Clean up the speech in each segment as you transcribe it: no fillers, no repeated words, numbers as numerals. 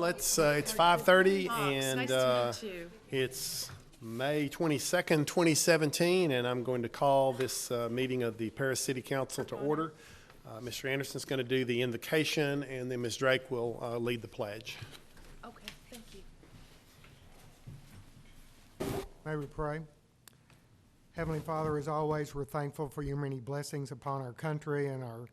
It's 5:30 and Nice to meet you. it's May 22nd, 2017, and I'm going to call this meeting of the Paris City Council to order. Mr. Anderson's going to do the invocation, and then Ms. Drake will lead the pledge. Okay, thank you. May we pray? Heavenly Father, as always, we're thankful for your many blessings upon our country and our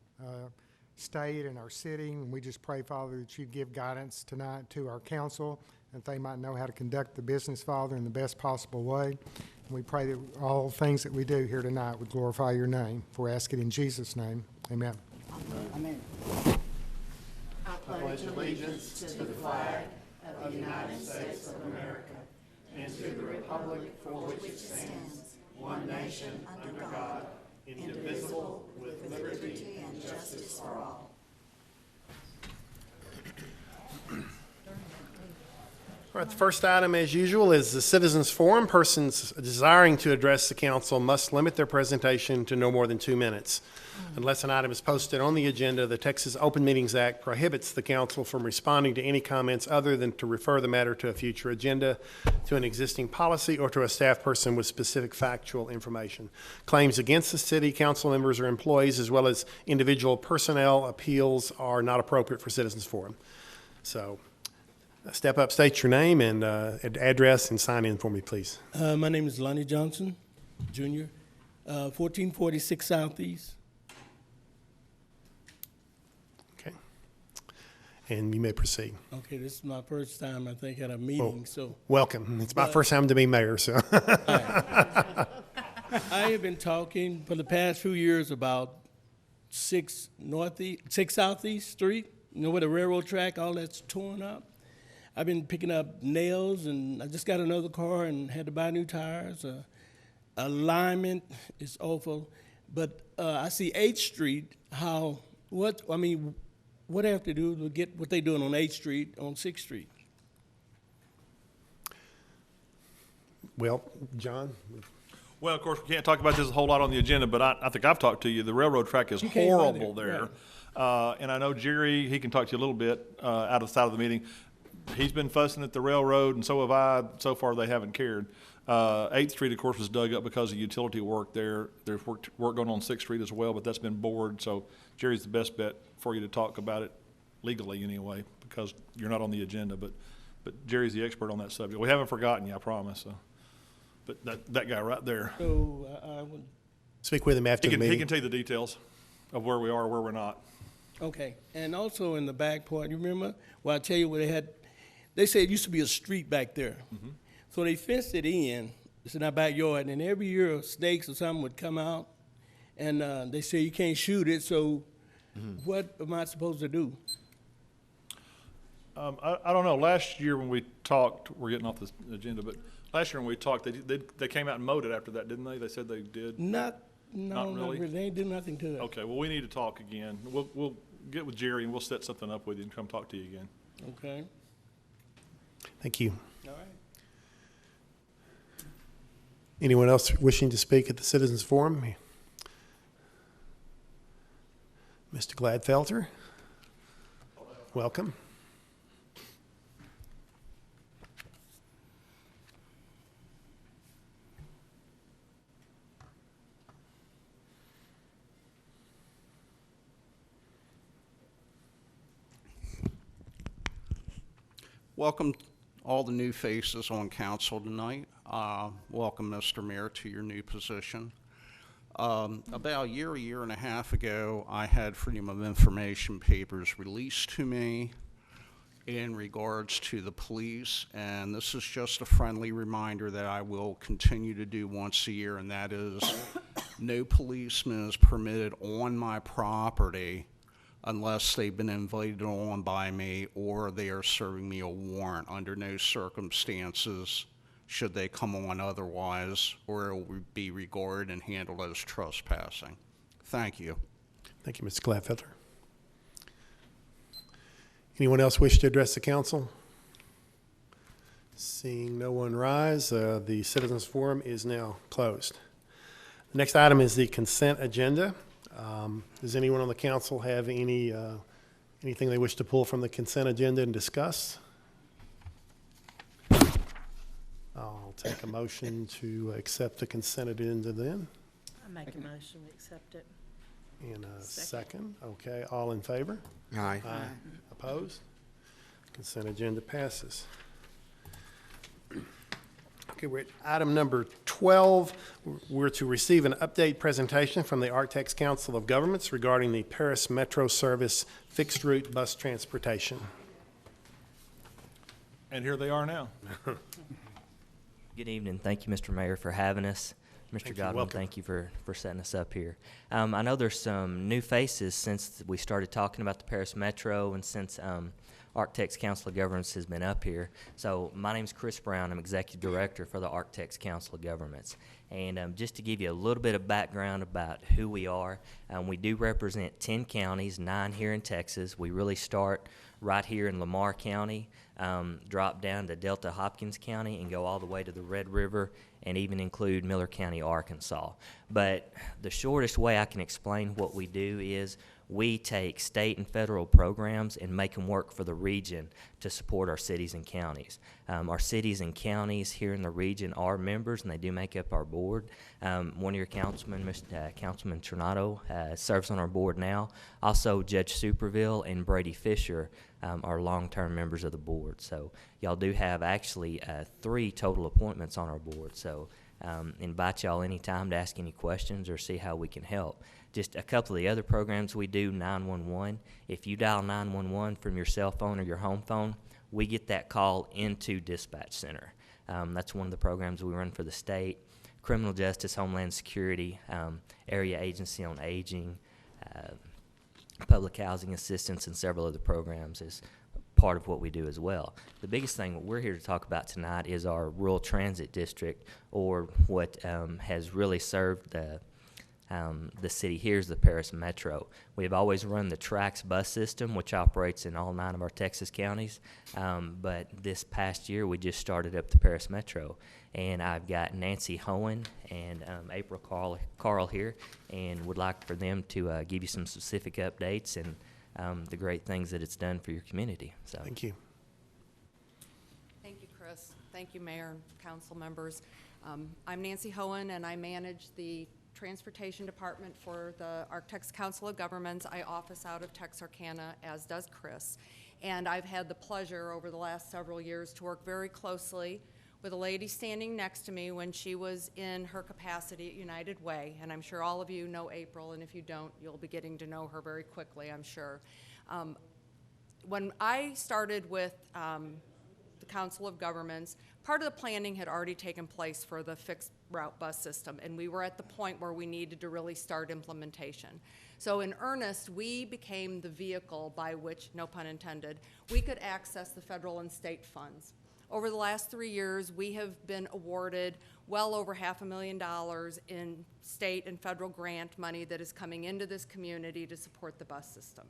state and our city. And we just pray, Father, that you give guidance tonight to our council, and that they might know how to conduct the business, Father, in the best possible way. And we pray that all things that we do here tonight would glorify your name. For we ask it in Jesus' name. Amen. Amen. I pledge allegiance to the flag of the United States of America and to the republic for which it stands, one nation, under God, indivisible, with liberty and justice for all. All right, the first item, as usual, is the Citizens Forum. Persons desiring to address the council must limit their presentation to no more than 2 minutes. Unless an item is posted on the agenda, the Texas Open Meetings Act prohibits the council from responding to any comments other than to refer the matter to a future agenda, to an existing policy, or to a staff person with specific factual information. Claims against the city council members or employees, as well as individual personnel appeals, are not appropriate for Citizens Forum. So, step up, state your name and address, and sign in for me, please. My name is Lonnie Johnson, Jr., 1446 Southeast. Okay. And you may proceed. Okay, this is my first time, I think, at a meeting, so. Welcome. It's my first time to be mayor, so. I have been talking for the past few years about 6 Southeast Street, you know, where the railroad track, all that's torn up. I've been picking up nails, and I just got another car and had to buy new tires. Alignment is awful, but I see 8th Street. What I have to do to get what they're doing on 8th Street on 6th Street? Well, John? Well, of course, we can't talk about this a whole lot on the agenda, but I think I've talked to you. The railroad track is You came by horrible there, there. And I know Jerry, he can talk to you a little bit out of the side of the meeting. He's been fussing at the railroad, and so have I. So far, they haven't cared. 8th Street, of course, was dug up because of utility work there. There's work going on 6th Street as well, but that's been bored. So Jerry's the best bet for you to talk about it legally anyway, because you're not on the agenda. But Jerry's the expert on that subject. We haven't forgotten you, I promise. So. But that guy right there, So I would. Speak with him after the he meeting. can tell you the details of where we are, where we're not. Okay, and also in the back part, you remember? Well, I tell you what they said it used to be a street back there. Mm-hmm. So they fenced it in, it's in our backyard, and every year snakes or something would come out, and they say you can't shoot it, so what am I supposed to do? I don't know. Last year when we talked, we're getting off this agenda, but last year when we talked, they came out and mowed it after that, didn't they? They said they did. Not really. They ain't do nothing to it. Okay, well, we need to talk again. We'll get with Jerry and we'll set something up with you and come talk to you again. Okay. Thank you. All right. Anyone else wishing to speak at the Citizens Forum? Mr. Gladfelter, welcome. Welcome all the new faces on council tonight. Welcome, Mr. Mayor, to your new position. About a year and a half ago, I had Freedom of Information papers released to me in regards to the police, and this is just a friendly reminder that I will continue to do once a year, and that is no policeman is permitted on my property unless they've been invited on by me or they are serving me a warrant. Under no circumstances should they come on otherwise, or it will be regarded and handled as trespassing. Thank you. Thank you, Mr. Gladfelter. Anyone else wish to address the council? Seeing no one rise, the Citizens Forum is now closed. The next item is the consent agenda. Does anyone on the council have anything they wish to pull from the consent agenda and discuss? I'll take a motion to accept the consent agenda then, I make a motion, we accept it. in a second. Okay, all in favor? Aye. Opposed? Consent agenda passes. Okay, we're at item number 12. We're to receive an update presentation from the Arctex Council of Governments regarding the Paris Metro Service fixed route bus transportation. And here they are now. Good evening. Thank you, Mr. Mayor, for having us. Mr. Thank you. Godwin, Welcome. thank you for setting us up here. I know there's some new faces since we started talking about the Paris Metro and since Arctex Council of Governments has been up here. So my name's Chris Brown. I'm Executive Director for the Arctex Council of Governments. And just to give you a little bit of background about who we are, we do represent 10 counties, 9 here in Texas. We really start right here in Lamar County, drop down to Delta Hopkins County, and go all the way to the Red River, and even include Miller County, Arkansas. But the shortest way I can explain what we do is we take state and federal programs and make them work for the region to support our cities and counties. Our cities and counties here in the region are members, and they do make up our board. One of your councilmen, Councilman Tornado, serves on our board now. Also, Judge Superville and Brady Fisher are long-term members of the board. So y'all do have actually 3 total appointments on our board. So invite y'all anytime to ask any questions or see how we can help. Just a couple of the other programs we do, 911. If you dial 911 from your cell phone or your home phone, we get that call into Dispatch Center. That's one of the programs we run for the state. Criminal Justice, Homeland Security, Area Agency on Aging, Public Housing Assistance, and several other programs is part of what we do as well. The biggest thing we're here to talk about tonight is our Rural Transit District, or what has really served the city here is the Paris Metro. We have always run the TRAX bus system, which operates in all 9 of our Texas counties, but this past year we just started up the Paris Metro, and I've got Nancy Hohen and April Carl here, and would like for them to give you some specific updates and the great things that it's done for your community. So. Thank you. Thank you, Chris. Thank you, Mayor and council members. I'm Nancy Hohen, and I manage the Transportation Department for the Arctex Council of Governments. I office out of Texarkana, as does Chris. And I've had the pleasure over the last several years to work very closely with a lady standing next to me when she was in her capacity at United Way. And I'm sure all of you know April, and if you don't, you'll be getting to know her very quickly, I'm sure. When I started with the Council of Governments, part of the planning had already taken place for the fixed route bus system, and we were at the point where we needed to really start implementation. So in earnest, we became the vehicle by which, no pun intended, we could access the federal and state funds. Over the last 3 years, we have been awarded well over $500,000 in state and federal grant money that is coming into this community to support the bus system.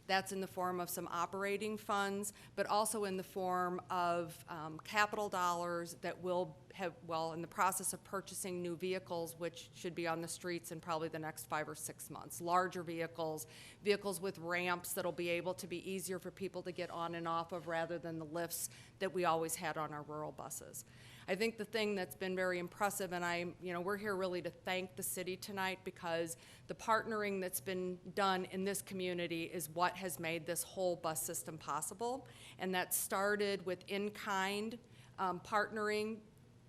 That's in the form of some operating funds, but also in the form of capital dollars that will have, well, in the process of purchasing new vehicles, which should be on the streets in probably the next 5 or 6 months. Larger vehicles, vehicles with ramps that'll be able to be easier for people to get on and off of rather than the lifts that we always had on our rural buses. I think the thing that's been very impressive, and we're here really to thank the city tonight, because the partnering that's been done in this community is what has made this whole bus system possible. And that started with in-kind partnering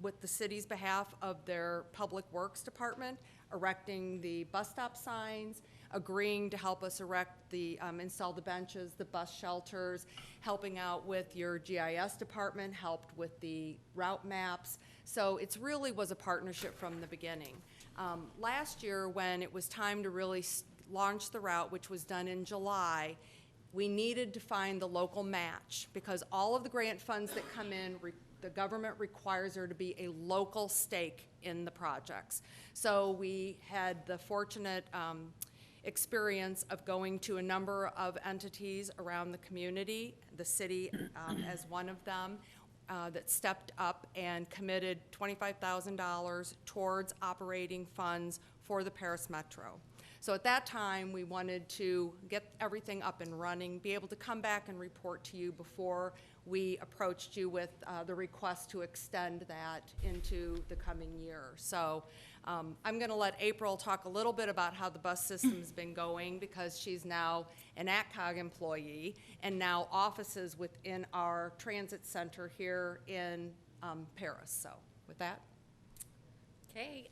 with the city's behalf of their Public Works Department, erecting the bus stop signs, agreeing to help us erect the, install the benches, the bus shelters, helping out with your GIS department, helped with the route maps. So it's really was a partnership from the beginning. Last year, when it was time to really launch the route, which was done in July, we needed to find the local match, because all of the grant funds that come in, the government requires there to be a local stake in the projects. So we had the fortunate experience of going to a number of entities around the community, the city as one of them, that stepped up and committed $25,000 towards operating funds for the Paris Metro. So at that time, we wanted to get everything up and running, be able to come back and report to you before we approached you with the request to extend that into the coming year. So I'm going to let April talk a little bit about how the bus system's been going, because she's now an AtCog employee and now offices within our transit center here in Paris. So with that. Okay,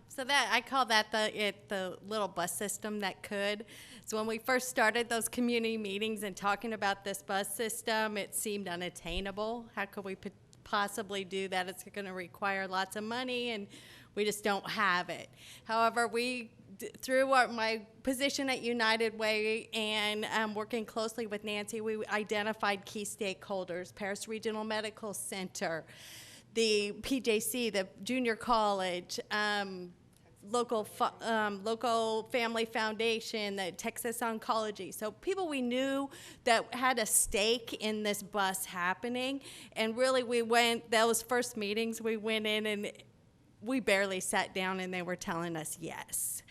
so that I call that the little bus system that could. So when we first started those community meetings and talking about this bus system, it seemed unattainable. How could we possibly do that? It's going to require lots of money, and we just don't have it. However, through my position at United Way and working closely with Nancy, we identified key stakeholders: Paris Regional Medical Center, the PJC, the junior college, local family foundation, the Texas Oncology. So people we knew that had a stake in this bus happening. And really those first meetings, we went in and we barely sat down and they were telling us yes.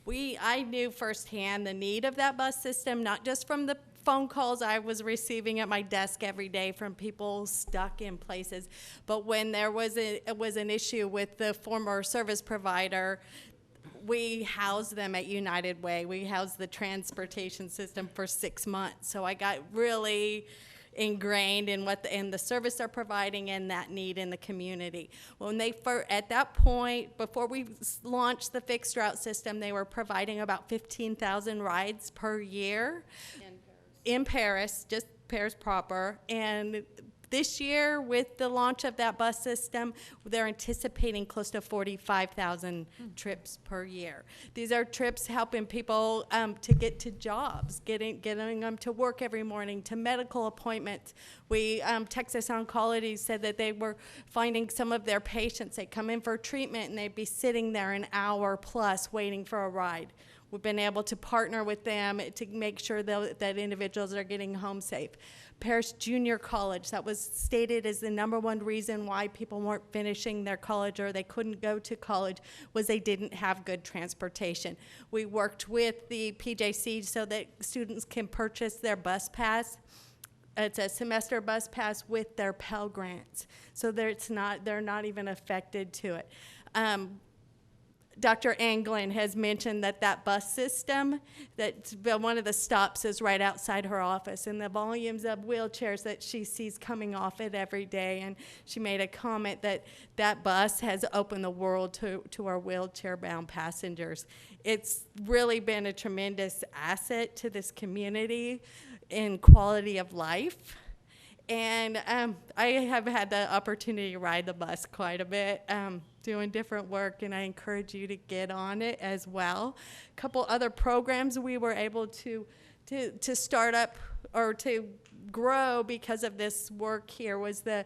I knew firsthand the need of that bus system, not just from the phone calls I was receiving at my desk every day from people stuck in places, but when there was an issue with the former service provider, we housed them at United Way. We housed the transportation system for 6 months. So I got really ingrained in in the service they're providing and that need in the community. When at that point, before we launched the fixed route system, they were providing about 15,000 rides per year. In Paris, just Paris proper. And this year, with the launch of that bus system, they're anticipating close to 45,000 trips per year. These are trips helping people to get to jobs, getting them to work every morning, to medical appointments. Texas Oncology said that they were finding some of their patients, they come in for treatment and they'd be sitting there an hour plus waiting for a ride. We've been able to partner with them to make sure that individuals are getting home safe. Paris Junior College, that was stated as the #1 reason why people weren't finishing their college or they couldn't go to college, was they didn't have good transportation. We worked with the PJC so that students can purchase their bus pass. It's a semester bus pass with their Pell Grants, so they're not even affected to it. Dr. Anglin has mentioned that bus system, that one of the stops is right outside her office, and the volumes of wheelchairs that she sees coming off it every day. And she made a comment that bus has opened the world to our wheelchair-bound passengers. It's really been a tremendous asset to this community in quality of life. And I have had the opportunity to ride the bus quite a bit, doing different work, and I encourage you to get on it as well. A couple other programs we were able to start up or to grow because of this work here was the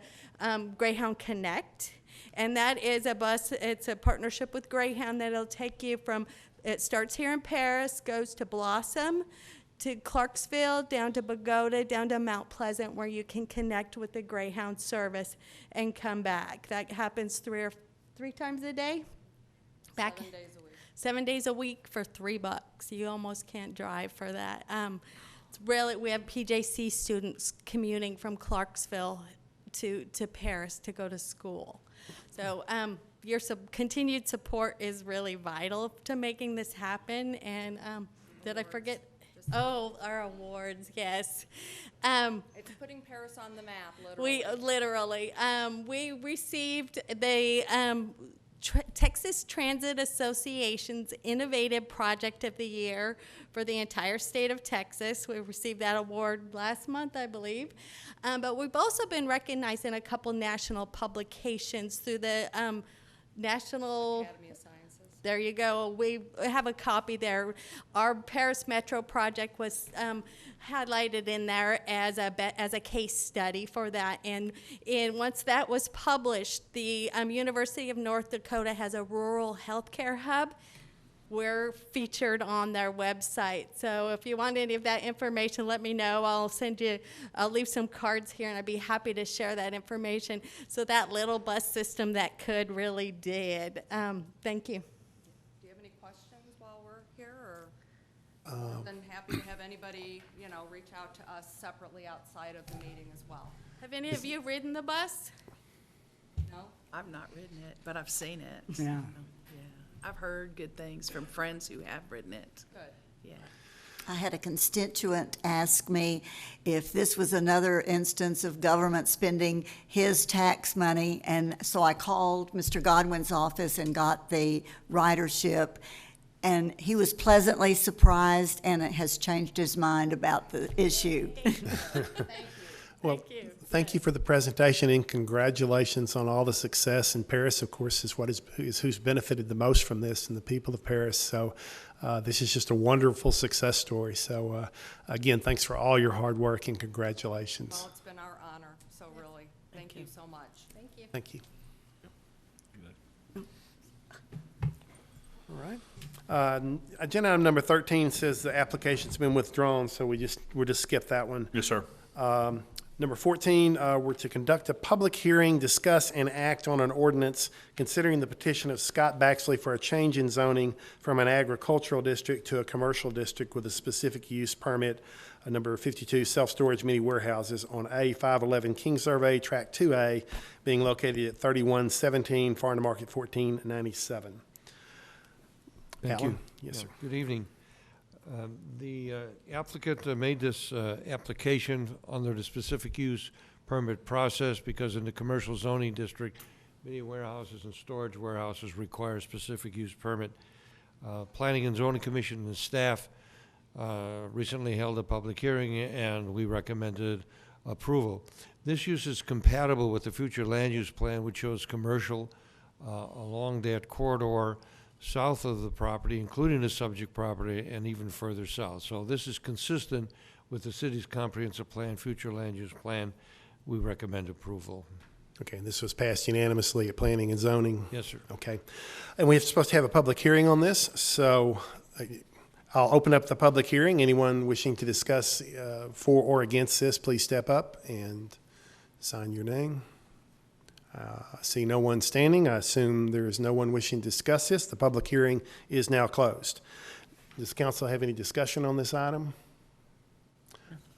Greyhound Connect. And that is a bus, it's a partnership with Greyhound that'll take you it starts here in Paris, goes to Blossom, to Clarksville, down to Bogota, down to Mount Pleasant, where you can connect with the Greyhound service and come back. That happens three times a day. 7 days a week. 7 days a week for $3. You almost can't drive for that. We have PJC students commuting from Clarksville to Paris to go to school. So your continued support is really vital to making this happen. And did I forget? Oh, our awards, yes. It's putting Paris on the map, literally. We received the Texas Transit Association's Innovative Project of the Year for the entire state of Texas. We received that award last month, I believe. But we've also been recognized in a couple national publications through the National Academy of Sciences. There you go. We have a copy there. Our Paris Metro project was highlighted in there as a case study for that. And once that was published, the University of North Dakota has a rural healthcare hub. We're featured on their website. So if you want any of that information, let me know. I'll leave some cards here, and I'd be happy to share that information. So that little bus system that could really did. Thank you. Do you have any questions while we're here, or then happy to have anybody, reach out to us separately outside of the meeting as well? Have any of you ridden the bus? No? I've not ridden it, but I've seen it. Yeah. Yeah. I've heard good things from friends who have ridden it. Good. Yeah. I had a constituent ask me if this was another instance of government spending his tax money, and so I called Mr. Godwin's office and got the ridership, and he was pleasantly surprised, and it has changed his mind about the issue. Well, Thank you. thank you for the presentation and congratulations on all the success. And Paris, of course, is who's benefited the most from this, and the people of Paris. So this is just a wonderful success story. So again, thanks for all your hard work and congratulations. Well, it's been our honor, so really, thank you so much. Thank you. Thank you. All right. Agenda item number 13 says the application's been withdrawn, so we'll just skip that one. Yes, sir. Number 14, we're to conduct a public hearing, discuss and act on an ordinance considering the petition of Scott Baxley for a change in zoning from an agricultural district to a commercial district with a specific use permit, number 52, self-storage mini warehouses on A511 King Survey, Track 2A, being located at 3117 Farm to Market 1497. Thank Alan? you. Yes, Yeah, sir. Good evening. The applicant made this application under the specific use permit process because in the commercial zoning district, many warehouses and storage warehouses require a specific use permit. Planning and Zoning Commission and staff recently held a public hearing and we recommended approval. This use is compatible with the future land use plan, which shows commercial along that corridor south of the property, including the subject property, and even further south. So this is consistent with the city's comprehensive plan, future land use plan. We recommend approval. Okay, this was passed unanimously at Planning and Zoning. Yes, sir. Okay. And we're supposed to have a public hearing on this, so I'll open up the public hearing. Anyone wishing to discuss for or against this, please step up and sign your name. I see no one standing. I assume there is no one wishing to discuss this. The public hearing is now closed. Does council have any discussion on this item?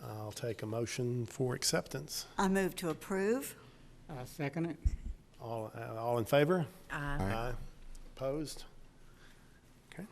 I'll take a motion for acceptance. I move to approve. I second it. All in favor? Aye. Aye. Opposed? Okay.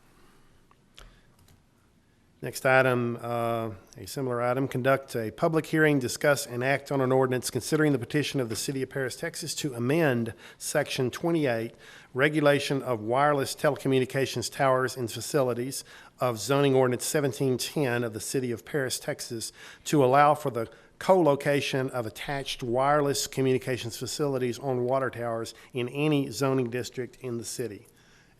Next item, a similar item, conduct a public hearing, discuss and act on an ordinance considering the petition of the City of Paris, Texas to amend Section 28, Regulation of Wireless Telecommunications Towers and Facilities of Zoning Ordinance 1710 of the City of Paris, Texas, to allow for the co-location of attached wireless communications facilities on water towers in any zoning district in the city.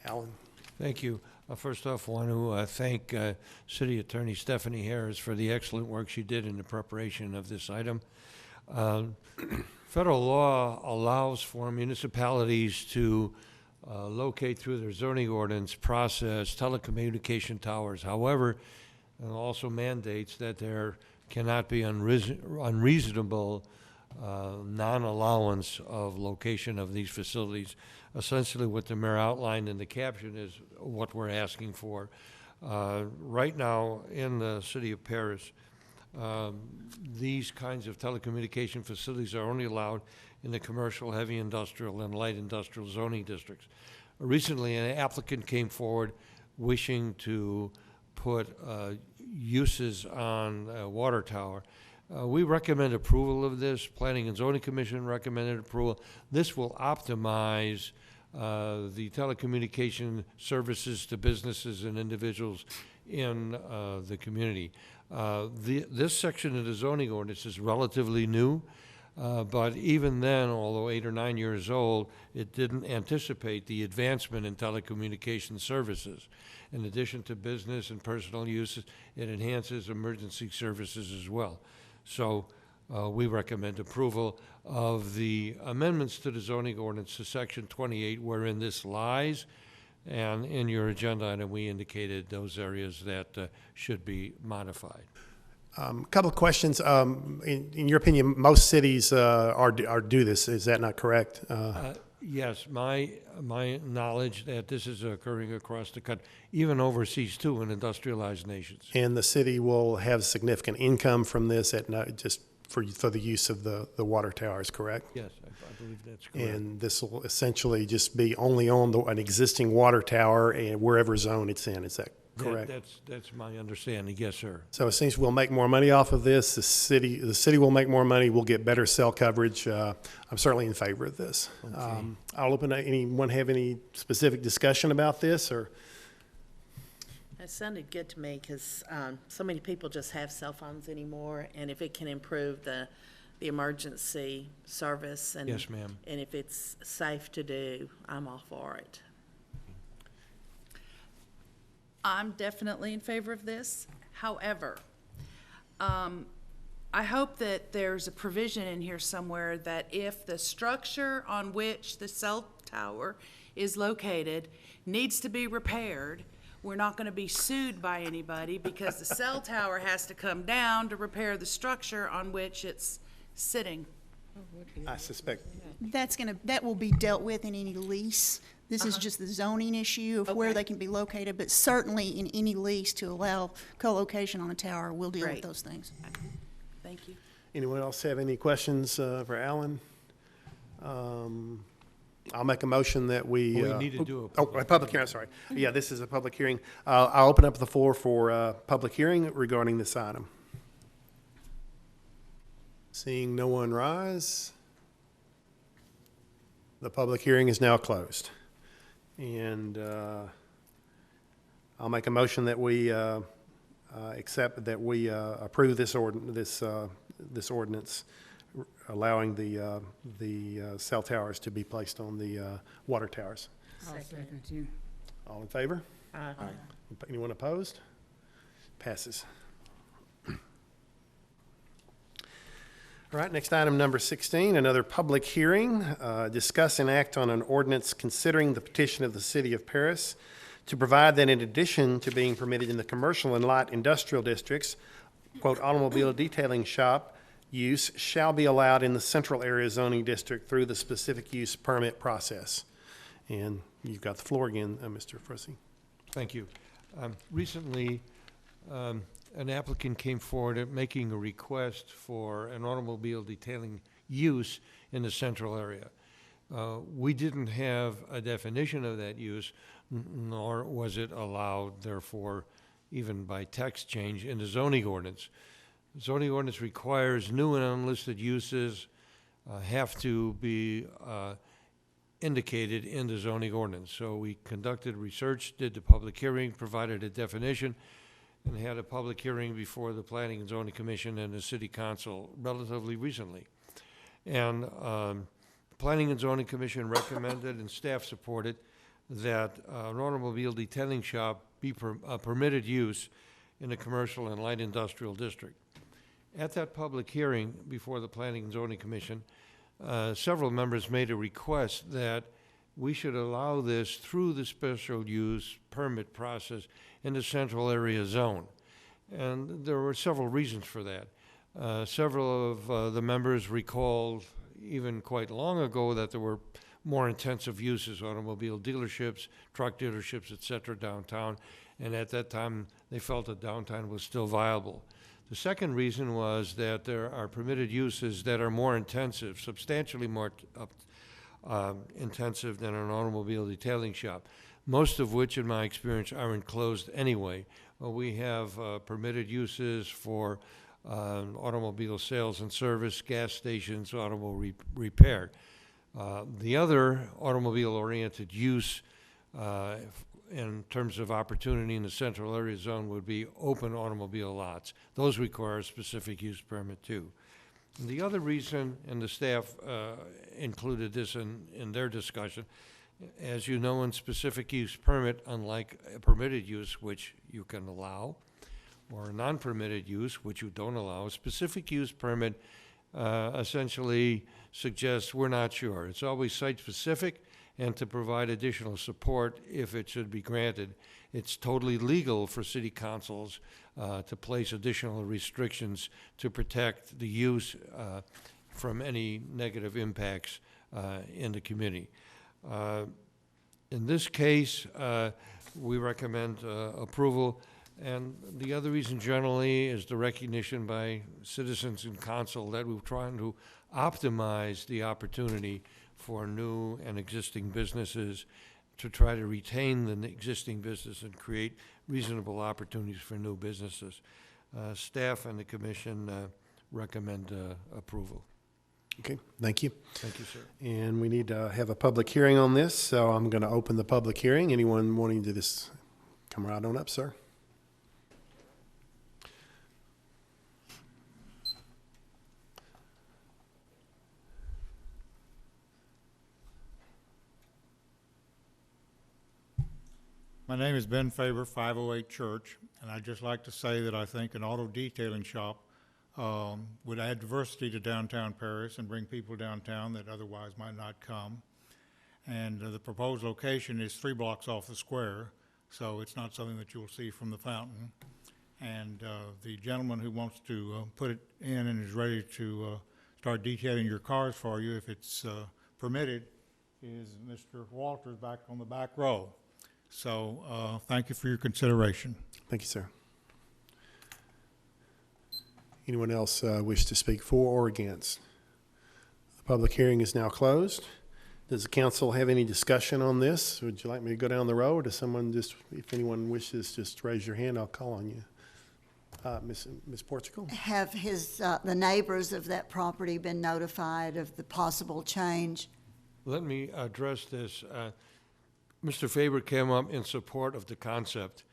Alan? Thank you. First off, I want to thank City Attorney Stephanie Harris for the excellent work she did in the preparation of this item. Federal law allows for municipalities to locate through their zoning ordinance process telecommunication towers. However, it also mandates that there cannot be unreasonable non-allowance of location of these facilities. Essentially, what the mayor outlined in the caption is what we're asking for. Right now, in the city of Paris, these kinds of telecommunication facilities are only allowed in the commercial, heavy industrial, and light industrial zoning districts. Recently, an applicant came forward wishing to put uses on a water tower. We recommend approval of this. Planning and Zoning Commission recommended approval. This will optimize the telecommunication services to businesses and individuals in the community. This section of the zoning ordinance is relatively new, but even then, although 8 or 9 years old, it didn't anticipate the advancement in telecommunication services. In addition to business and personal uses, it enhances emergency services as well. So we recommend approval of the amendments to the zoning ordinance to Section 28 wherein this lies. And in your agenda item, we indicated those areas that should be modified. Couple of questions. In your opinion, most cities do this. Is that not correct? Yes, my knowledge that this is occurring across the country, even overseas too, in industrialized nations. And the city will have significant income from this at just for the use of the water towers, correct? Yes, I believe that's correct. And this will essentially just be only on an existing water tower and wherever zone it's in, is that correct? That's my understanding, yes, sir. So it seems we'll make more money off of this. The city will make more money. We'll get better cell coverage. I'm certainly in favor of this. I'll open, anyone have any specific discussion about this, or? It sounded good to me because so many people just have cell phones anymore, and if it can improve the emergency service and Yes, ma'am. and if it's safe to do, I'm all for it. I'm definitely in favor of this. However, I hope that there's a provision in here somewhere that if the structure on which the cell tower is located needs to be repaired, we're not going to be sued by anybody because the cell tower has to come down to repair the structure on which it's sitting. I suspect, That will be dealt with in any lease. This is just the zoning issue of where Okay. they can be located, but certainly in any lease to allow co-location on a tower, we'll deal with Great. those things. Thank you. anyone else have any questions for Alan? I'll make a motion that we. We need to do a public hearing, sorry. Yeah, this is a public hearing. I'll open up the floor for public hearing regarding this item. Seeing no one rise, the public hearing is now closed. And I'll make a motion that we accept, that we approve this ordinance allowing the cell towers to be placed on the water towers. All in favor? Aye. Anyone opposed? Passes. All right, next item, number 16, another public hearing. Discuss and act on an ordinance considering the petition of the City of Paris to provide that in addition to being permitted in the commercial and light industrial districts, quote, automobile detailing shop use shall be allowed in the central area zoning district through the specific use permit process. And you've got the floor again, Mr. Frissy. Thank you. Recently, an applicant came forward at making a request for an automobile detailing use in the central area. We didn't have a definition of that use, nor was it allowed, therefore, even by text change in the zoning ordinance. The zoning ordinance requires new and unlisted uses have to be indicated in the zoning ordinance. So we conducted research, did the public hearing, provided a definition, and had a public hearing before the Planning and Zoning Commission and the City Council relatively recently. And Planning and Zoning Commission recommended and staff supported that an automobile detailing shop be permitted use in the commercial and light industrial district. At that public hearing before the Planning and Zoning Commission, several members made a request that we should allow this through the special use permit process in the central area zone. And there were several reasons for that. Several of the members recalled even quite long ago that there were more intensive uses, automobile dealerships, truck dealerships, et cetera, downtown. And at that time, they felt that downtown was still viable. The second reason was that there are permitted uses that are more intensive, substantially more intensive than an automobile detailing shop, most of which, in my experience, are enclosed anyway. We have permitted uses for automobile sales and service, gas stations, automobile repair. The other automobile-oriented use in terms of opportunity in the central area zone would be open automobile lots. Those require a specific use permit too. And the other reason, and the staff included this in their discussion, as you know, in specific use permit, unlike a permitted use, which you can allow, or a non-permitted use, which you don't allow, a specific use permit essentially suggests we're not sure. It's always site-specific, and to provide additional support if it should be granted. It's totally legal for city councils to place additional restrictions to protect the use from any negative impacts in the community. In this case, we recommend approval And the other reason generally is the recognition by citizens and council that we're trying to optimize the opportunity for new and existing businesses to try to retain the existing business and create reasonable opportunities for new businesses. Staff and the commission recommend approval. Okay, thank you. Thank you, sir. And we need to have a public hearing on this, so I'm going to open the public hearing. Anyone wanting to this, come right on up, sir. My name is Ben Faber, 508 Church, and I'd just like to say that I think an auto detailing shop would add diversity to downtown Paris and bring people downtown that otherwise might not come. And the proposed location is 3 blocks off the square, so it's not something that you'll see from the fountain. And the gentleman who wants to put it in and is ready to start detailing your cars for you, if it's permitted, is Mr. Walters back on the back row. So thank you for your consideration. Thank you, sir. Anyone else wish to speak for or against? The public hearing is now closed. Does the council have any discussion on this? Would you like me to go down the row, or does someone just, if anyone wishes, just raise your hand, I'll call on you. Ms. Portugal? Have the neighbors of that property been notified of the possible change? Let me address this. Mr. Faber came up in support of the concept.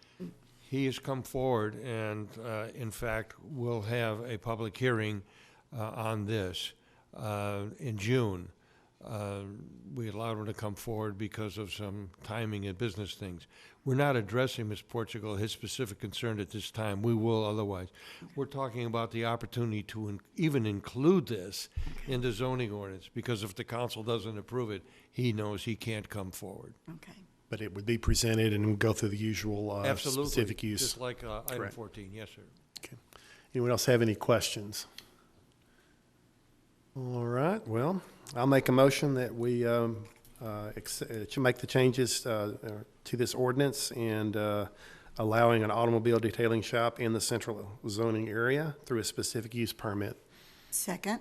He has come forward and, in fact, will have a public hearing on this in June. We allowed him to come forward because of some timing and business things. We're not addressing, Ms. Portugal, his specific concern at this time. We will otherwise. We're talking about the opportunity to even include this in the zoning ordinance, because if the council doesn't approve it, he knows he can't come forward. Okay. But it would be presented and go through the usual specific use. Just like item Correct. 14. Yes, sir. Okay. Anyone else have any questions? All right, well, I'll make a motion that we to make the changes to this ordinance and allowing an automobile detailing shop in the central zoning area through a specific use permit. Second.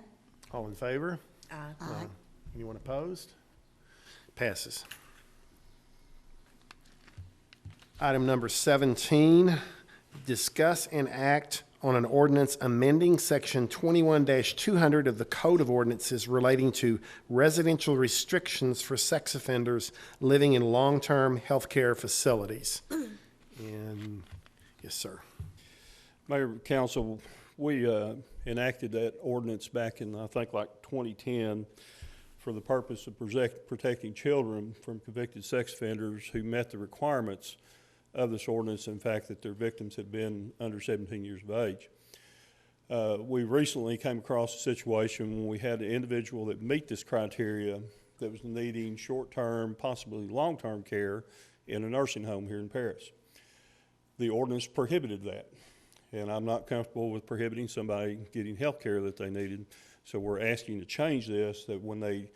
All in favor? Aye. Anyone opposed? Passes. Item number 17, discuss and act on an ordinance amending section 21-200 of the Code of Ordinances relating to residential restrictions for sex offenders living in long-term health care facilities. And, yes, sir. Mayor, Council, we enacted that ordinance back in, I think, like 2010 for the purpose of protecting children from convicted sex offenders who met the requirements of this ordinance, in fact, that their victims had been under 17 years of age. We recently came across a situation when we had an individual that meet this criteria that was needing short-term, possibly long-term care in a nursing home here in Paris. The ordinance prohibited that, and I'm not comfortable with prohibiting somebody getting health care that they needed. So we're asking to change this, that when they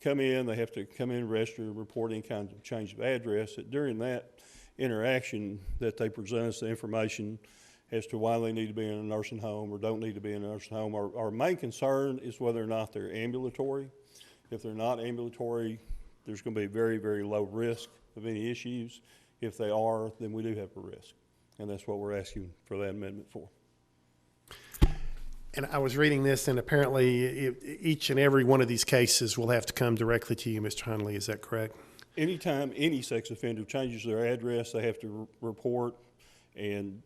come in, they have to come in, register, report any kind of change of address, that during that interaction that they present us the information as to why they need to be in a nursing home or don't need to be in a nursing home. Our main concern is whether or not they're ambulatory. If they're not ambulatory, there's going to be very, very low risk of any issues. If they are, then we do have a risk. And that's what we're asking for that amendment for. And I was reading this, and apparently each and every one of these cases will have to come directly to you, Mr. Hunley. Is that correct? Anytime any sex offender changes their address, they have to report, and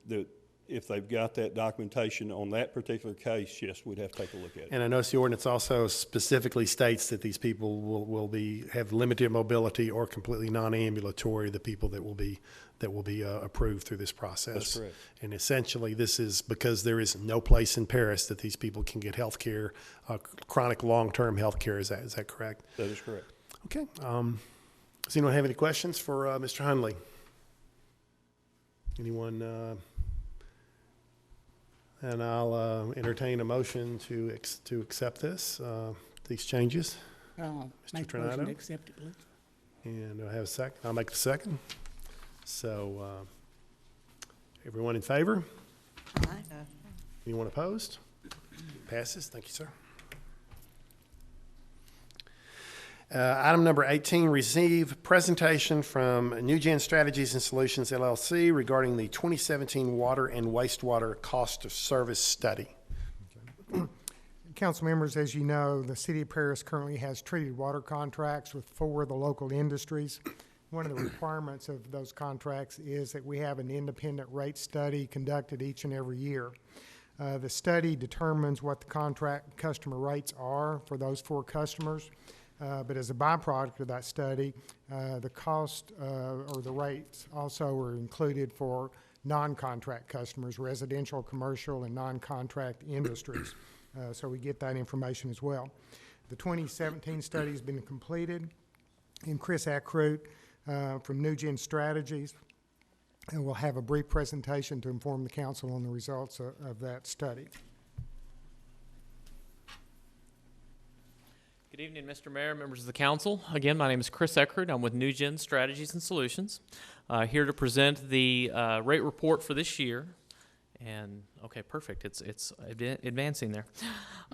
if they've got that documentation on that particular case, yes, we'd have to take a look at it. And I notice the ordinance also specifically states that these people will have limited mobility or completely non-ambulatory, the people that will be approved through this process. That's correct. And essentially, this is because there is no place in Paris that these people can get health care, chronic long-term health care. Is that correct? That is correct. Okay. Does anyone have any questions for Mr. Hunley? Anyone? And I'll entertain a motion to accept these changes. Mr. Make a motion to accept it, please. And do I have a second? I'll make the second. So Everyone in favor? Aye. Anyone opposed? Passes. Thank you, sir. Item number 18, receive presentation from NewGen Strategies and Solutions LLC regarding the 2017 water and wastewater cost of service study. Council members, as you know, the City of Paris currently has treated water contracts with 4 of the local industries. One of the requirements of those contracts is that we have an independent rate study conducted each and every year. The study determines what the contract customer rates are for those 4 customers. But as a byproduct of that study, the cost or the rates also are included for non-contract customers, residential, commercial, and non-contract industries. So we get that information as well. The 2017 study has been completed, and Chris Ackroot from NewGen Strategies and will have a brief presentation to inform the council on the results of that study. Good evening, Mr. Mayor, members of the council. Again, my name is Chris Eckert. I'm with NewGen Strategies and Solutions, here to present the rate report for this year. And okay, perfect. It's advancing there.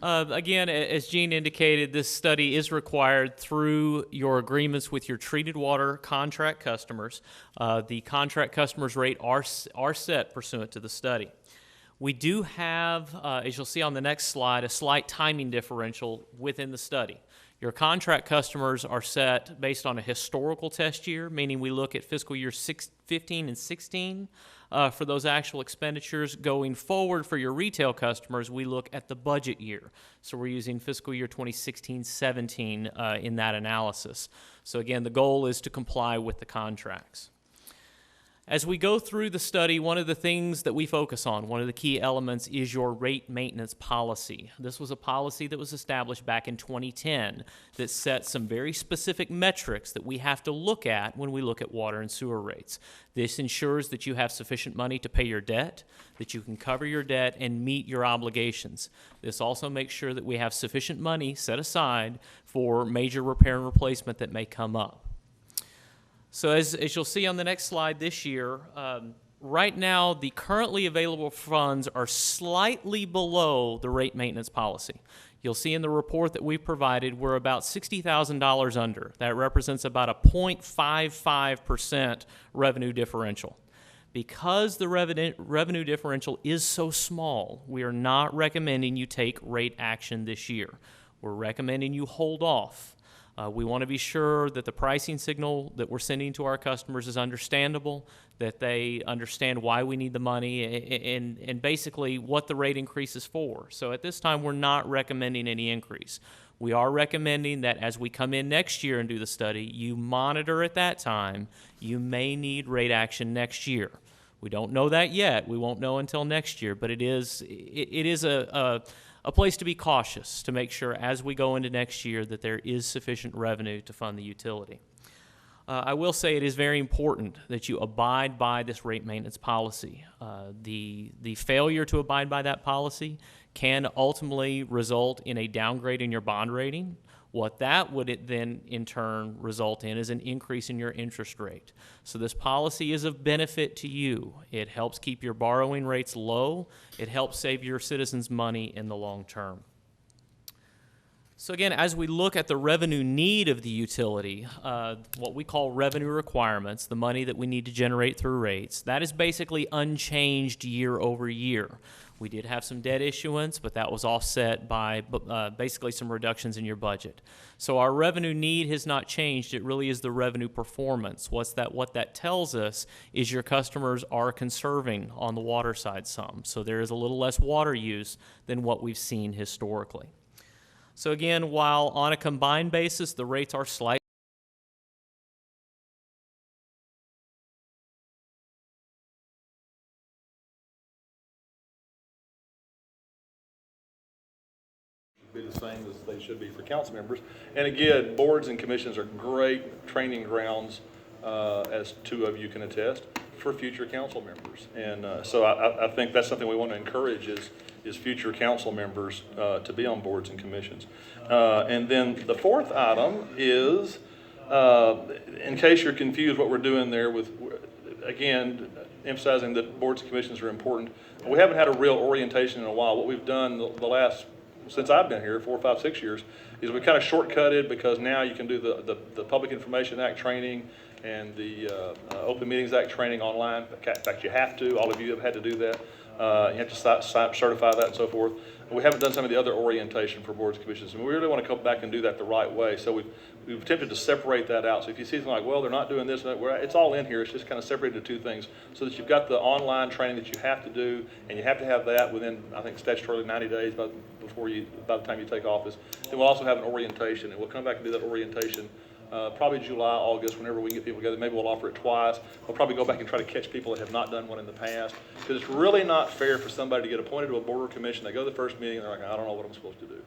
Again, as Gene indicated, this study is required through your agreements with your treated water contract customers. The contract customers' rate are set pursuant to the study. We do have, as you'll see on the next slide, a slight timing differential within the study. Your contract customers are set based on a historical test year, meaning we look at fiscal year 15 and 16 for those actual expenditures. Going forward for your retail customers, we look at the budget year. So we're using fiscal year 2016-17 in that analysis. So again, the goal is to comply with the contracts. As we go through the study, one of the things that we focus on, one of the key elements, is your rate maintenance policy. This was a policy that was established back in 2010 that set some very specific metrics that we have to look at when we look at water and sewer rates. This ensures that you have sufficient money to pay your debt, that you can cover your debt and meet your obligations. This also makes sure that we have sufficient money set aside for major repair and replacement that may come up. So as you'll see on the next slide this year, right now the currently available funds are slightly below the rate maintenance policy. You'll see in the report that we provided we're about $60,000 under. That represents about a 0.55% revenue differential. Because the revenue differential is so small, we are not recommending you take rate action this year. We're recommending you hold off. We want to be sure that the pricing signal that we're sending to our customers is understandable, that they understand why we need the money, and basically what the rate increase is for. So at this time, we're not recommending any increase. We are recommending that as we come in next year and do the study, you monitor at that time. You may need rate action next year. We don't know that yet. We won't know until next year, but it is a place to be cautious, to make sure as we go into next year that there is sufficient revenue to fund the utility. I will say it is very important that you abide by this rate maintenance policy. The failure to abide by that policy can ultimately result in a downgrade in your bond rating. What that would then in turn result in is an increase in your interest rate. So this policy is of benefit to you. It helps keep your borrowing rates low. It helps save your citizens money in the long term. So again, as we look at the revenue need of the utility, what we call revenue requirements, the money that we need to generate through rates, that is basically unchanged year over year. We did have some debt issuance, but that was offset by basically some reductions in your budget. So our revenue need has not changed. It really is the revenue performance. What that tells us is your customers are conserving on the water side some. So there is a little less water use than what we've seen historically. So again, while on a combined basis, the rates are slightly be the same as they should be for council members. And again, boards and commissions are great training grounds, as two of you can attest, for future council members. And so I think that's something we want to encourage is future council members to be on boards and commissions. And then the fourth item is, in case you're confused what we're doing there with, again, emphasizing that boards and commissions are important. We haven't had a real orientation in a while. What we've done the last, since I've been here, 4, 5, 6 years, is we kind of shortcutted, because now you can do the Public Information Act training and the Open Meetings Act training online. In fact, you have to. All of you have had to do that. You have to certify that and so forth. We haven't done some of the other orientation for boards and commissions, and we really want to come back and do that the right way. So we've attempted to separate that out. So if you see something like, well, they're not doing this, it's all in here. It's just kind of separated into two things, so that you've got the online training that you have to do, and you have to have that within, I think, statutorily 90 days by the time you take office. Then we'll also have an orientation, and we'll come back and do that orientation probably July, August, whenever we get people together. Maybe we'll offer it twice. We'll probably go back and try to catch people that have not done one in the past, because it's really not fair for somebody to get appointed to a board or commission. They go to the first meeting, and they're like, I don't know what I'm supposed to do.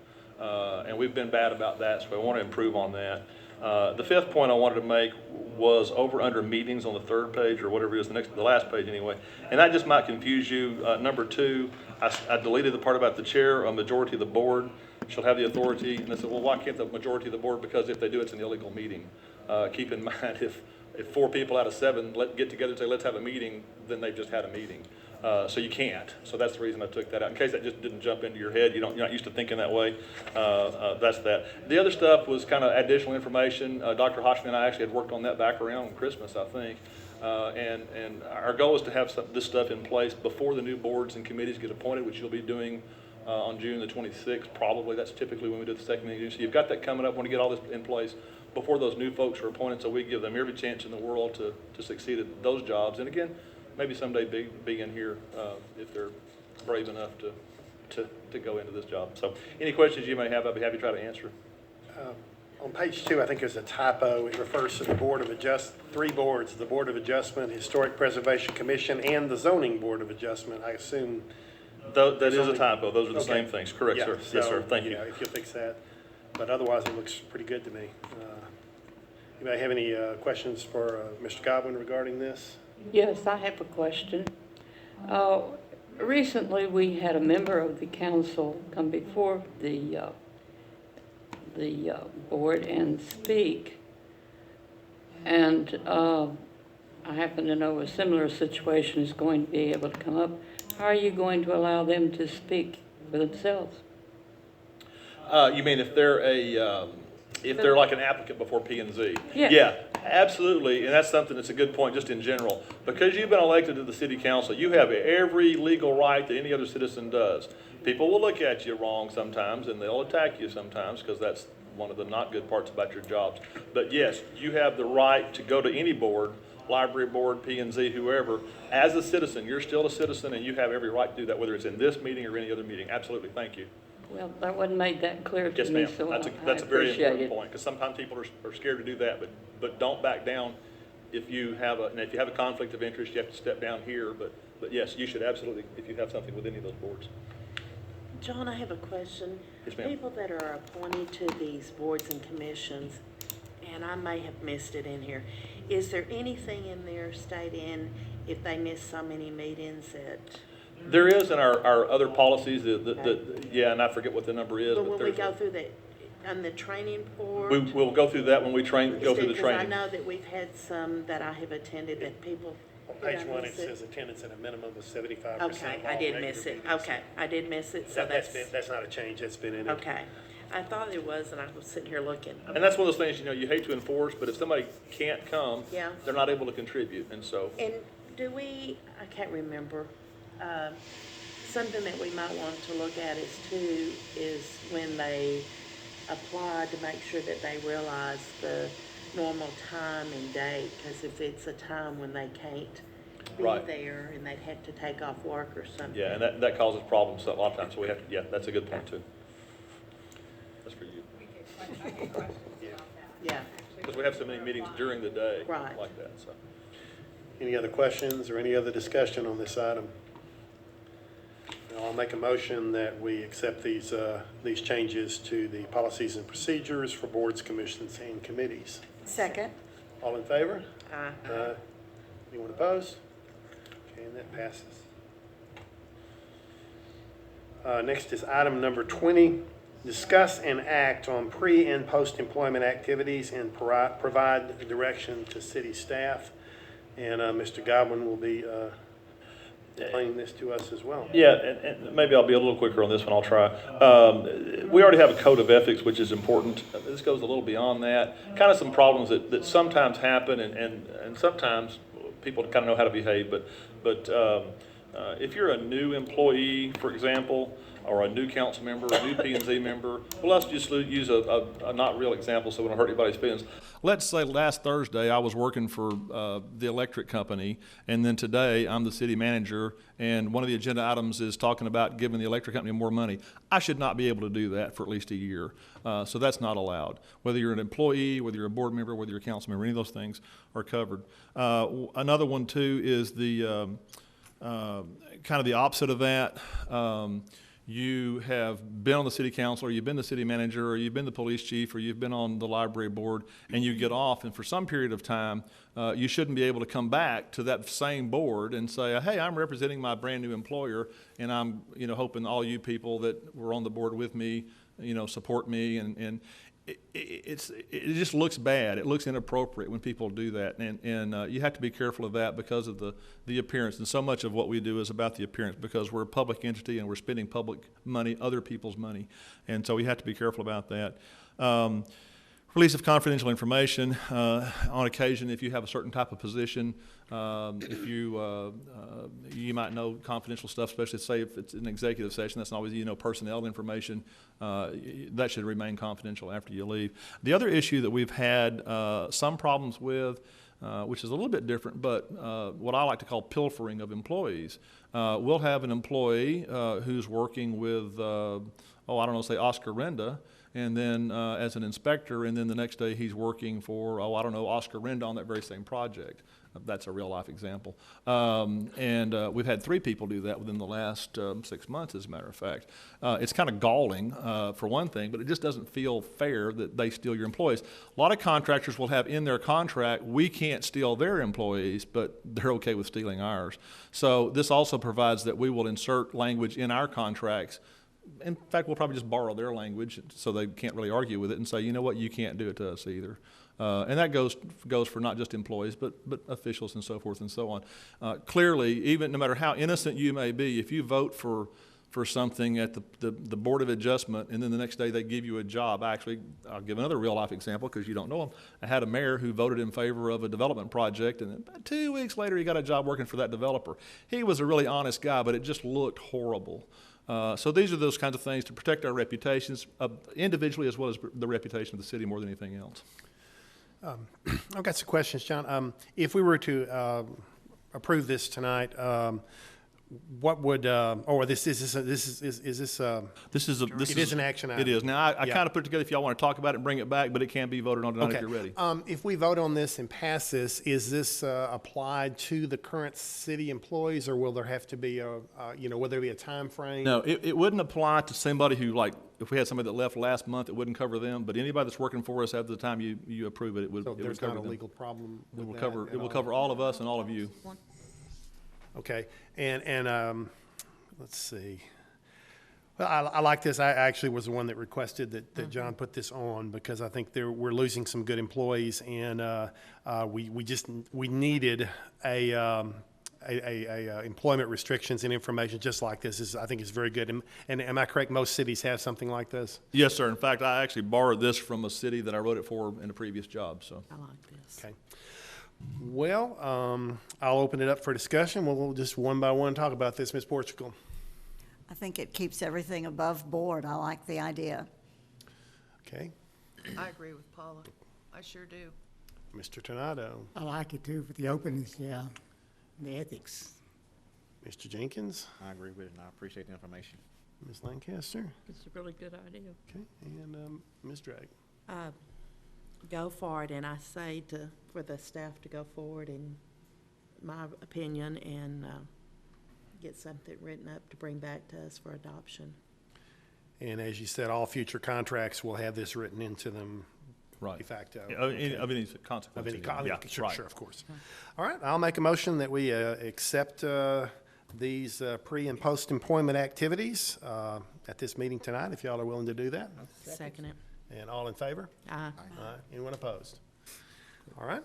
And we've been bad about that, so I want to improve on that. The fifth point I wanted to make was over under meetings on the third page, or whatever it is, the last page anyway. And that just might confuse you. Number 2, I deleted the part about the chair, a majority of the board shall have the authority. And I said, well, why can't the majority of the board? Because if they do, it's an illegal meeting. Keep in mind, if 4 people out of 7 get together and say, let's have a meeting, then they've just had a meeting. So you can't. So that's the reason I took that out. In case that just didn't jump into your head, you're not used to thinking that way. That's that. The other stuff was kind of additional information. Dr. Hoshman and I actually had worked on that back around Christmas, I think. And our goal is to have this stuff in place before the new boards and committees get appointed, which you'll be doing on June the 26th, probably. That's typically when we do the second meeting. So you've got that coming up. Want to get all this in place before those new folks are appointed, so we give them every chance in the world to succeed at those jobs. And again, maybe someday be in here if they're brave enough to go into this job. So any questions you may have, I'd be happy to try to answer. On page 2, I think there's a typo. It refers to the three boards: the Board of Adjustment, Historic Preservation Commission, and the Zoning Board of Adjustment. I assume that is a typo. Those are the same things. Correct, yeah, sir. So, yes, sir. Thank you. If you'll fix that. But otherwise, it looks pretty good to me. Anybody have any questions for Mr. Godwin regarding this? Yes, I have a question. Recently, we had a member of the council come before the board and speak, and I happen to know a similar situation is going to be able to come up. How are you going to allow them to speak for themselves? You mean if they're if they're like an applicant before P&Z? Yeah. Yeah, absolutely, and that's something that's a good point just in general. Because you've been elected to the city council, you have every legal right that any other citizen does. People will look at you wrong sometimes, and they'll attack you sometimes, because that's one of the not good parts about your jobs. But yes, you have the right to go to any board, library board, P&Z, whoever. As a citizen, you're still a citizen, and you have every right to do that, whether it's in this meeting or any other meeting. Absolutely, thank you. Well, that wasn't made that clear to Yes, me, ma'am. so That's a very appreciate important it. point, because sometimes people are scared to do that, but don't back down. If you have a conflict of interest, you have to step down here. But yes, you should absolutely, if you have something with any of those boards. John, I have a question. Yes, ma'am. People that are appointed to these boards and commissions, and I may have missed it in here, is there anything in there stating if they miss so many meetings that? There is in our other policies, yeah, and I forget what the number is. But but when we there's go through the, on the training board? we'll go through that when we go through the Because training. I know that we've had some that I have attended that people. On page 1, it says attendance at a minimum of 75%. Okay, I did miss it. Okay, I did miss it, so That's not a change. That's been in it. okay. I thought it was, and I was sitting here looking. And that's one of those things, you hate to enforce, but if somebody can't come, Yeah. they're not able to contribute, and so. And do we, I can't remember, something that we might want to look at is when they apply, to make sure that they realize the normal time and date, because if it's a time when they can't be Right. there and they'd have to take off work or something. Yeah, and that causes problems a lot of times, so we have to, yeah, that's a good point too. That's for you. Yeah. Because we have so many meetings during the day Right. like that, so. Any other questions or any other discussion on this item? I'll make a motion that we accept these changes to the policies and procedures for boards, commissions, and committees. Second. All in favor? Aye. Anyone opposed? Okay, and that passes. Next is item number 20. Discuss and act on pre- and post-employment activities and provide direction to city staff. And Mr. Godwin will be explain this to us as well. Yeah, and maybe I'll be a little quicker on this one, I'll try. We already have a code of ethics, which is important. This goes a little beyond that. Kind of some problems that sometimes happen, and sometimes people kind of know how to behave, but if you're a new employee, for example, or a new council member, a new P&Z member, well, let's just use a not real example so we don't hurt anybody's feelings. Let's say last Thursday I was working for the electric company, and then today I'm the city manager, and one of the agenda items is talking about giving the electric company more money. I should not be able to do that for at least a year. So that's not allowed. Whether you're an employee, whether you're a board member, whether you're a council member, any of those things are covered. Another one too is the kind of the opposite of that. You have been on the city council, or you've been the city manager, or you've been the police chief, or you've been on the library board, and you get off, and for some period of time, you shouldn't be able to come back to that same board and say, hey, I'm representing my brand new employer, and I'm, hoping all you people that were on the board with me, support me, and it just looks bad. It looks inappropriate when people do that, and you have to be careful of that because of the appearance. And so much of what we do is about the appearance, because we're a public entity and we're spending public money, other people's money, and so we have to be careful about that. Release of confidential information. On occasion, if you have a certain type of position, if you might know confidential stuff, especially say if it's an executive session, that's not always, personnel information, that should remain confidential after you leave. The other issue that we've had some problems with, which is a little bit different, but what I like to call pilfering of employees. We'll have an employee who's working with, say Oscar Renda, and then as an inspector, and then the next day he's working for, Oscar Renda on that very same project. That's a real life example. And we've had 3 people do that within the last 6 months, as a matter of fact. It's kind of galling, for one thing, but it just doesn't feel fair that they steal your employees. A lot of contractors will have in their contract, we can't steal their employees, but they're okay with stealing ours. So this also provides that we will insert language in our contracts. In fact, we'll probably just borrow their language so they can't really argue with it and say, you know what, you can't do it to us either. And that goes for not just employees, but officials and so forth and so on. Clearly, even no matter how innocent you may be, if you vote for something at the Board of Adjustment and then the next day they give you a job, I'll give another real life example because you don't know him. I had a mayor who voted in favor of a development project, and then about 2 weeks later he got a job working for that developer. He was a really honest guy, but it just looked horrible. So these are those kinds of things to protect our reputations individually as well as the reputation of the city more than anything else. I've got some questions, John. If we were to approve this tonight, what would, this is an action item? It is. Now, I Yeah. kind of put it together if y'all want to talk about it and bring it back, but it can be voted on tonight if Okay. you're ready. If we vote on this and pass this, is this applied to the current city employees, or will there have to be will there be a time frame? No, it wouldn't apply to somebody who, like, if we had somebody that left last month, it wouldn't cover them, but anybody that's working for us after the time you approve it, it would So cover them. there's not a legal problem It with will that cover, at it will all? cover all of us and all of you. Okay, and let's see. Well, I like this. I actually was the one that requested that John put this on because I think we're losing some good employees, and we needed a employment restrictions and information just like this. I think is very good. And am I correct? Most cities have something like this. Yes, sir. In fact, I actually borrowed this from a city that I wrote it for in a previous job, so. I like this. Okay. Well, I'll open it up for discussion. We'll just one by one talk about this, Ms. Portugal. I think it keeps everything above board. I like the idea. Okay. I agree with Paula. I sure do. Mr. Tornado. I like it too, for the openness, yeah, the ethics. Mr. Jenkins. I agree with it, and I appreciate the information. Ms. Lancaster. It's a really good idea. Okay. And Ms. Drake. Go for it, and I say for the staff to go forward, in my opinion, and get something written up to bring back to us for adoption. And as you said, all future contracts will have this written into them. Right. De facto. Yeah, of any consequences. Sure, right. sure, of course. All right, I'll make a motion that we accept these pre- and post-employment activities at this meeting tonight, if y'all are willing to do that. Second it. And all in favor? Aye. Aye. Anyone opposed? All right.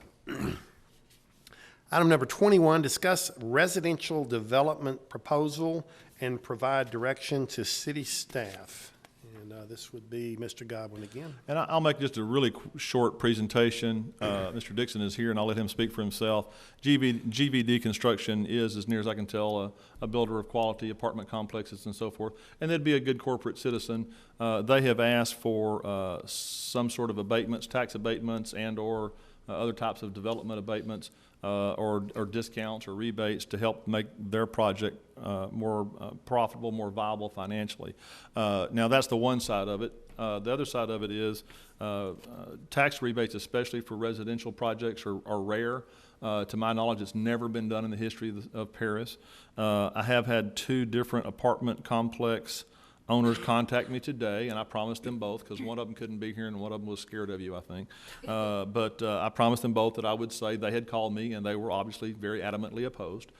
Item number 21, discuss residential development proposal and provide direction to city staff. And this would be Mr. Godwin again. And I'll make just a really short presentation. Mr. Dixon is here, and I'll let him speak for himself. GVD Construction is, as near as I can tell, a builder of quality apartment complexes and so forth, and they'd be a good corporate citizen. They have asked for some sort of abatements, tax abatements, and/or other types of development abatements, or discounts or rebates to help make their project more profitable, more viable financially. Now, that's the one side of it. The other side of it is tax rebates, especially for residential projects, are rare. To my knowledge, it's never been done in the history of Paris. I have had 2 different apartment complex owners contact me today, and I promised them both, because one of them couldn't be here and one of them was scared of you, I think. But I promised them both that I would say they had called me, and they were obviously very adamantly opposed,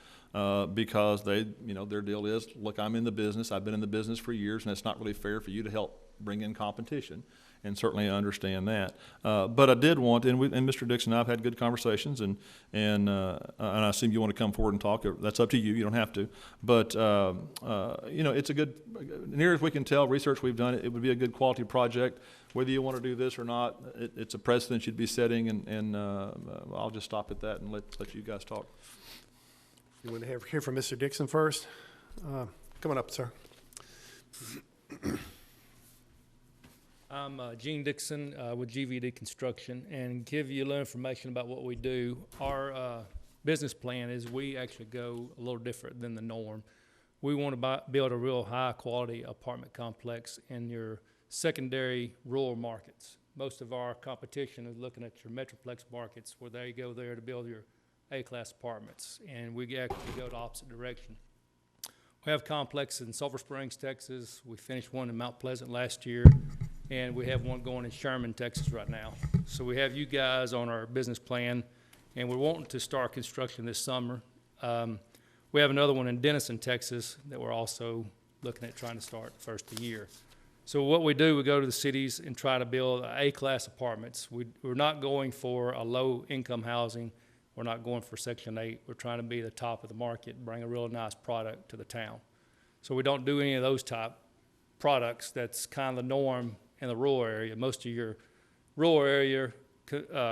because they, their deal is, look, I'm in the business, I've been in the business for years, and it's not really fair for you to help bring in competition. And certainly I understand that. But I did want, and Mr. Dixon and I have had good conversations, and I assume you want to come forward and talk. That's up to you. You don't have to. But, it's a good, near as we can tell, research we've done, it would be a good quality project. Whether you want to do this or not, it's a precedent you'd be setting, and I'll just stop at that and let you guys talk. You want to hear from Mr. Dixon first? Come on up, sir. I'm Gene Dixon with GVD Construction, and give you a little information about what we do. Our business plan is we actually go a little different than the norm. We want to build a real high-quality apartment complex in your secondary rural markets. Most of our competition is looking at your metroplex markets, where they go there to build your A-class apartments, and we actually go the opposite direction. We have complexes in Sulphur Springs, Texas. We finished one in Mount Pleasant last year, and we have one going in Sherman, Texas right now. So we have you guys on our business plan, and we're wanting to start construction this summer. We have another one in Denison, Texas, that we're also looking at trying to start first of the year. So what we do, we go to the cities and try to build A-class apartments. We're not going for a low-income housing. We're not going for Section 8. We're trying to be the top of the market, bring a real nice product to the town. So we don't do any of those type products. That's kind of the norm in the rural area. Most of your rural area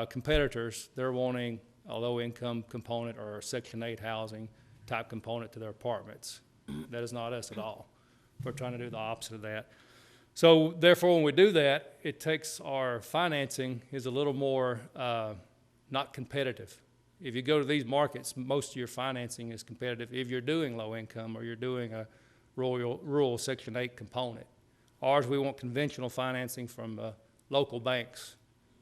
competitors, they're wanting a low-income component or a Section 8 housing type component to their apartments. That is not us at all. We're trying to do the opposite of that. So therefore, when we do that, it takes our financing is a little more not competitive. If you go to these markets, most of your financing is competitive if you're doing low income or you're doing a rural Section 8 component. Ours, we want conventional financing from local banks.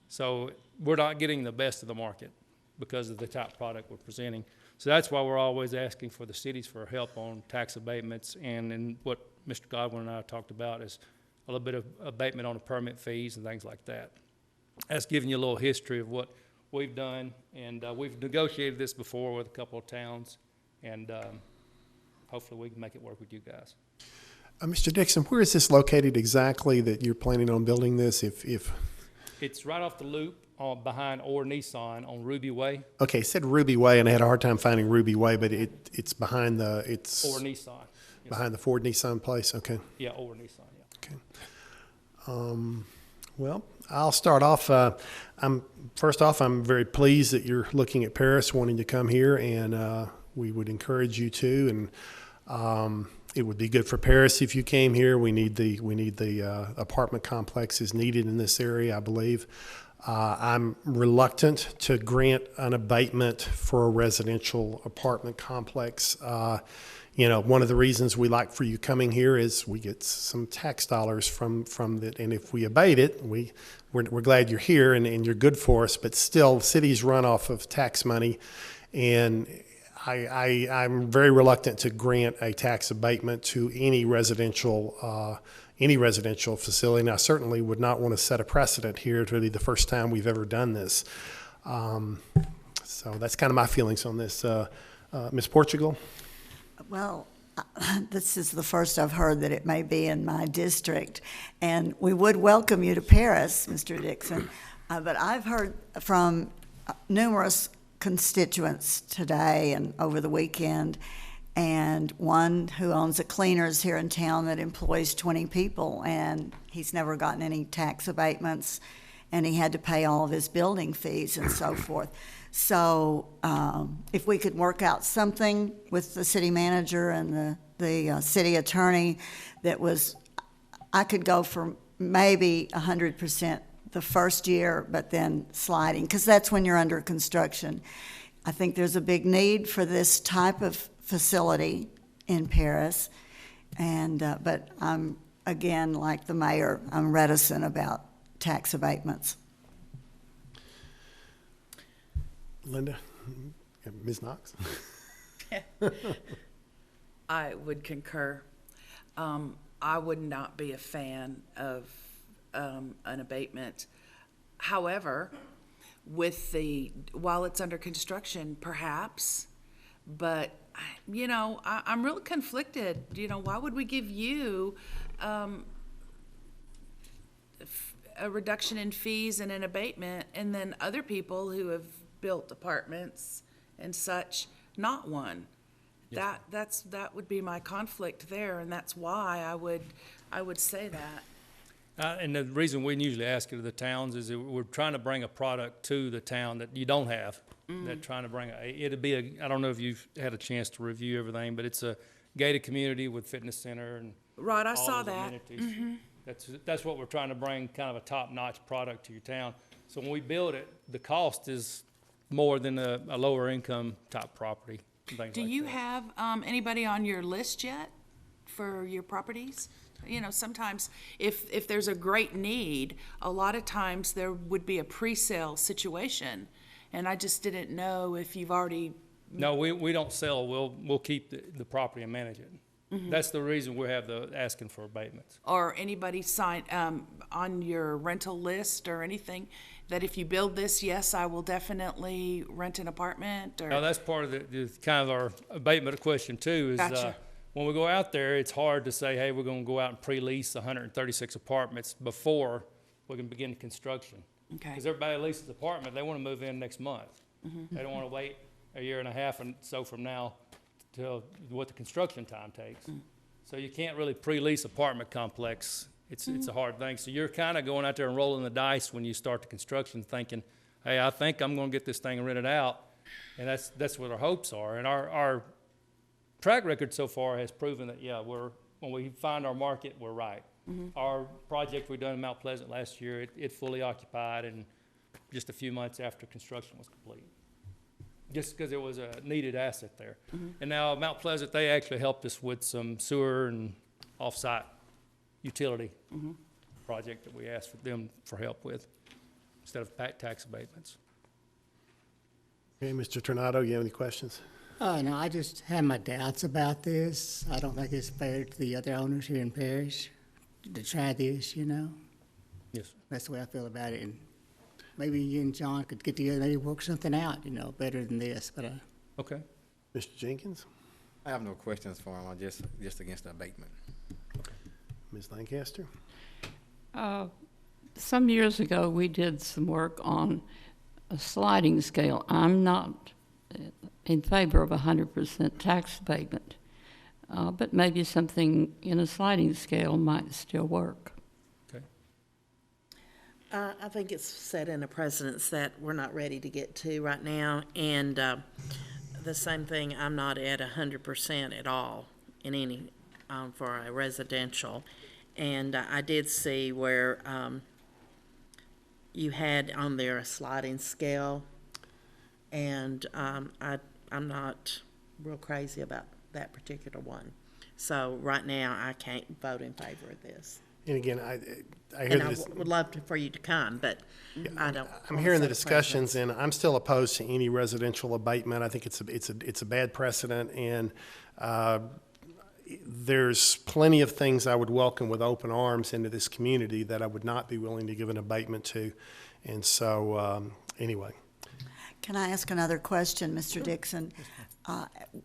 So we're not getting the best of the market because of the type of product we're presenting. So that's why we're always asking for the cities for help on tax abatements. And what Mr. Godwin and I talked about is a little bit of abatement on the permit fees and things like that. That's giving you a little history of what we've done. And we've negotiated this before with a couple of towns. And hopefully we can make it work with you guys. Mr. Dixon, where is this located exactly that you're planning on building this? If It's right off the loop behind Orr Nissan on Ruby Way. Okay, it said Ruby Way, and I had a hard time finding Ruby Way, but it's behind the Orr Nissan. Yes. Behind the Ford Nissan place. Okay. Yeah, Orr Nissan. Yeah. Okay. Well, I'll start off. First off, I'm very pleased that you're looking at Paris, wanting to come here, and we would encourage you to. And it would be good for Paris if you came here. We need the apartment complexes needed in this area, I believe. I'm reluctant to grant an abatement for a residential apartment complex. One of the reasons we like for you coming here is we get some tax dollars from that, and if we abate it, we're glad you're here and you're good for us. But still, cities run off of tax money, and I'm very reluctant to grant a tax abatement to any residential facility, and I certainly would not want to set a precedent here. It's really the first time we've ever done this. So that's kind of my feelings on this. Ms. Portugal? Well, this is the first I've heard that it may be in my district, and we would welcome you to Paris, Mr. Dixon, but I've heard from numerous constituents today and over the weekend, and one who owns a cleaners here in town that employs 20 people, and he's never gotten any tax abatements, and he had to pay all of his building fees and so forth. So if we could work out something with the city manager and the city attorney that was, I could go for maybe 100% the first year, but then sliding, because that's when you're under construction. I think there's a big need for this type of facility in Paris, and but I'm, again, like the mayor, I'm reticent about tax abatements. Linda? Ms. Knox? I would concur. I would not be a fan of an abatement. However, while it's under construction, perhaps, but, you know, I'm real conflicted. You know, why would we give you a reduction in fees and an abatement, and then other people who have built apartments and such, not one? Yes. That would be my conflict there, and that's why I would say that. And the reason we usually ask it of the towns is that we're trying to bring a product to the town that you don't have. They're trying to bring it'd be I don't know if you've had a chance to review everything, but it's a gated community with fitness center and Right, I all saw those that. amenities. That's what we're trying to bring, kind of a top-notch product to your town. So when we build it, the cost is more than a lower income type property. Do you have anybody on your list yet for your properties? You know, sometimes if there's a great need, a lot of times there would be a pre-sale situation, and I just didn't know if you've already. No, we don't sell. We'll keep the property and manage it. That's the reason we have the asking for abatements. Or anybody sign on your rental list or anything that if you build this, yes, I will definitely rent an apartment. Or No, that's part of the kind of our abatement question too. Is Gotcha. When we go out there, it's hard to say, hey, we're going to go out and pre-lease 136 apartments before we can begin the construction. Okay. Because everybody leases an apartment, they want to move in next month. They don't want to wait a year and a half and so from now till what the construction time takes. So you can't really pre-lease apartment complex. It's a hard thing. So you're kind of going out there and rolling the dice when you start the construction, thinking, hey, I think I'm going to get this thing rented out, and that's what our hopes are. And our track record so far has proven that, yeah, when we find our market, we're right. Our project we done in Mount Pleasant last year, it fully occupied in just a few months after construction was complete, just because it was a needed asset there. And now Mount Pleasant, they actually helped us with some sewer and off-site utility project that we asked for them for help with instead of tax abatements. Okay, Mr. Tornado, you have any questions? Oh, no, I just have my doubts about this. I don't think it's fair to the other owners here in Parrish to try this, you know? Yes. That's the way I feel about it. And maybe you and John could get together, maybe work something out, you know, better than this, but Okay. Mr. Jenkins? I have no questions for him. I'm just against the abatement. Ms. Lancaster? Some years ago, we did some work on a sliding scale. I'm not in favor of 100% tax abatement, but maybe something in a sliding scale might still work. Okay. I think it's set in a precedence that we're not ready to get to right now, and the same thing, I'm not at 100% at all in any, for a residential. And I did see where you had on there a sliding scale, and I'm not real crazy about that particular one. So right now, I can't vote in favor of this. And again, I hear And this. I would love for you to come, but I don't. I'm wanna hearing the set a discussions, precedence. and I'm still opposed to any residential abatement. I think it's a bad precedent, and there's plenty of things I would welcome with open arms into this community that I would not be willing to give an abatement to. And so, anyway. Can I ask another question, Mr. Dixon?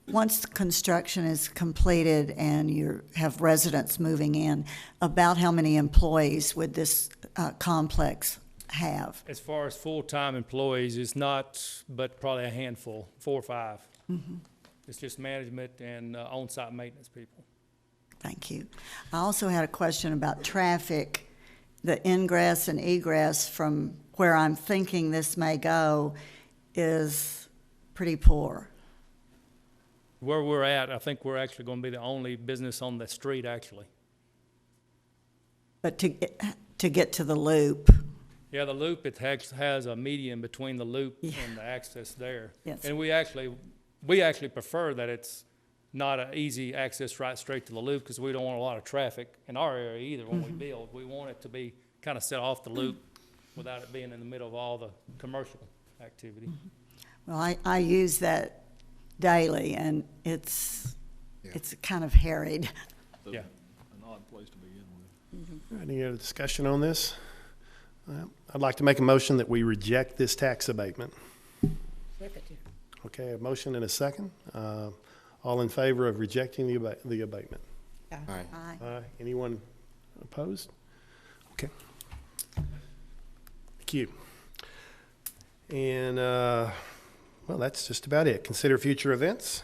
Once construction is completed and you have residents moving in, about how many employees would this complex have? As far as full-time employees, it's not, but probably a handful, 4 or 5. It's just management and on-site maintenance people. Thank you. I also had a question about traffic. The ingress and egress from where I'm thinking this may go is pretty poor. Where we're at, I think we're actually going to be the only business on the street, actually. But to get to the loop, Yeah, the loop, it has a median between the loop and the access there. Yes. And we actually prefer that it's not an easy access right straight to the loop, because we don't want a lot of traffic in our area either when we build. We want it to be kind of set off the loop without it being in the middle of all the commercial activity. well, I use that daily, and it's kind of harried. Yeah. An odd place to begin with. Any other discussion on this? I'd like to make a motion that we reject this tax abatement. Okay, a motion and a second. All in favor of rejecting the abatement? Aye. Aye. Anyone opposed? Okay. Thank you. And, well, that's just about it. Consider future events.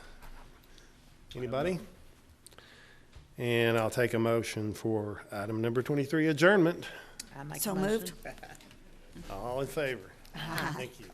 Anybody? And I'll take a motion for item number 23, adjournment. So moved. All in favor? Thank you.